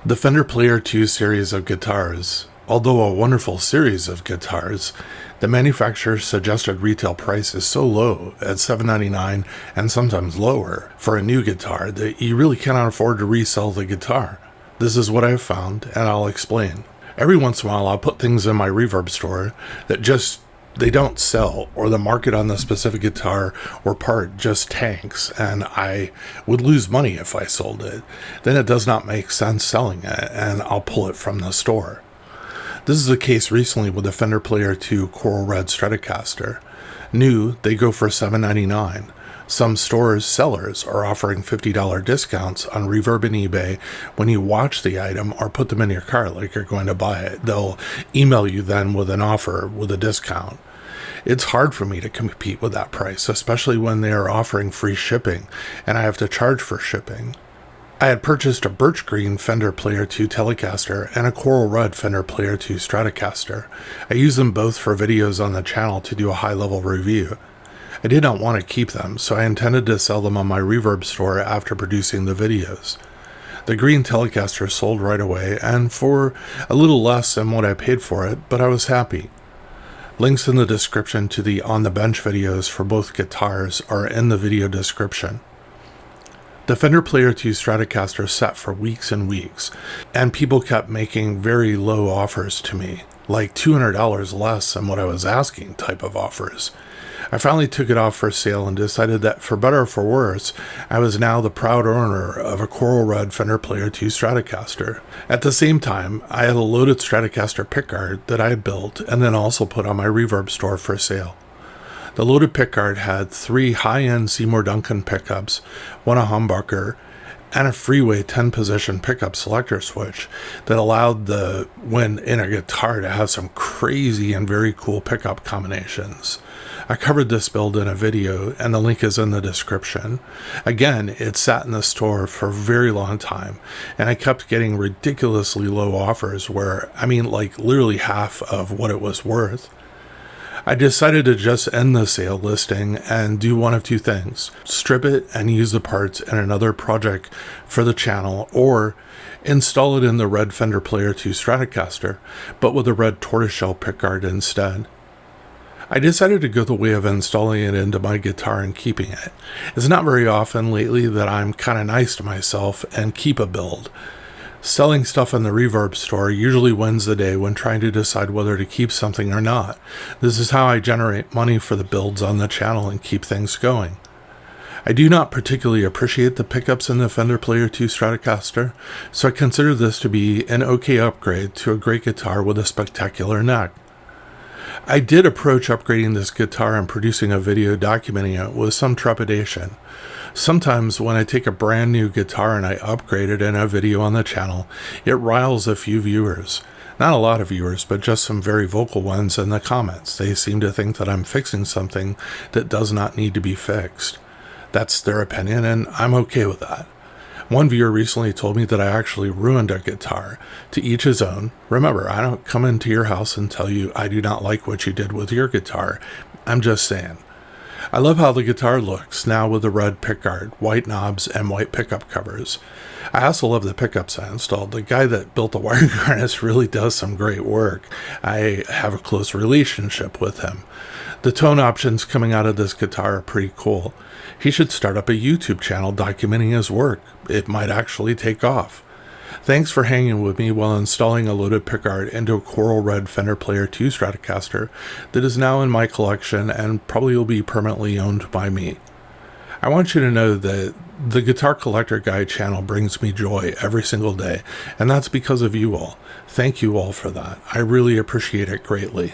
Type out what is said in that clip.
The Fender Player II series of guitars, although a wonderful series of guitars, the manufacturer's suggested retail price is so low at $7.99 and sometimes lower for a new guitar that you really cannot afford to resell the guitar. This is what I've found, and I'll explain. Every once in a while I'll put things in my Reverb store that they don't sell, or the market on the specific guitar or part just tanks, and I would lose money if I sold it. Then it does not make sense selling it, and I'll pull it from the store. This is the case recently with the Fender Player II Coral Red Stratocaster. New, they go for $7.99. Some sellers are offering $50 discounts on Reverb and eBay when you watch the item or put them in your cart like you're going to buy it. They'll email you then with an offer with a discount. It's hard for me to compete with that price, especially when they are offering free shipping and I have to charge for shipping. I had purchased a Birch Green Fender Player II Telecaster and a Coral Red Fender Player II Stratocaster. I use them both for videos on the channel to do a high-level review. I did not want to keep them, so I intended to sell them on my Reverb store after producing the videos. The green Telecaster sold right away, and for a little less than what I paid for it, but I was happy. Links in the description to the On the Bench videos for both guitars are in the video description. The Fender Player II Stratocaster sat for weeks and weeks, and people kept making very low offers to me, like $200 less than what I was asking type of offers. I finally took it off for sale and decided that for better or for worse, I was now the proud owner of a Coral Red Fender Player II Stratocaster. At the same time, I had a loaded Stratocaster pickguard that I had built and then also put on my Reverb store for sale. The loaded pickguard had 3 high-end Seymour Duncan pickups, one a humbucker, and a freeway 10-position pickup selector switch that allowed the wind in a guitar to have some crazy and very cool pickup combinations. I covered this build in a video, and the link is in the description. Again, it sat in the store for a very long time, and I kept getting ridiculously low offers where, like literally half of what it was worth. I decided to just end the sale listing and do one of two things: strip it and use the parts in another project for the channel, or install it in the red Fender Player II Stratocaster, but with a red tortoiseshell pickguard instead. I decided to go the way of installing it into my guitar and keeping it. It's not very often lately that I'm kind of nice to myself and keep a build. Selling stuff in the Reverb store usually wins the day when trying to decide whether to keep something or not. This is how I generate money for the builds on the channel and keep things going. I do not particularly appreciate the pickups in the Fender Player II Stratocaster, so I consider this to be an okay upgrade to a great guitar with a spectacular neck. I did approach upgrading this guitar and producing a video documenting it with some trepidation. Sometimes when I take a brand new guitar and I upgrade it in a video on the channel, it riles a few viewers. Not a lot of viewers, but just some very vocal ones in the comments. They seem to think that I'm fixing something that does not need to be fixed. That's their opinion, and I'm okay with that. One viewer recently told me that I actually ruined a guitar. To each his own. Remember, I don't come into your house and tell you I do not like what you did with your guitar. I'm just saying. I love how the guitar looks now with the red pickguard, white knobs, and white pickup covers. I also love the pickups I installed. The guy that built the wiring harness really does some great work. I have a close relationship with him. The tone options coming out of this guitar are pretty cool. He should start up a YouTube channel documenting his work. It might actually take off. Thanks for hanging with me while installing a loaded pickguard into a Coral Red Fender Player II Stratocaster that is now in my collection and probably will be permanently owned by me. I want you to know that the Guitar Collector Guy channel brings me joy every single day, and that's because of you all. Thank you all for that. I really appreciate it greatly.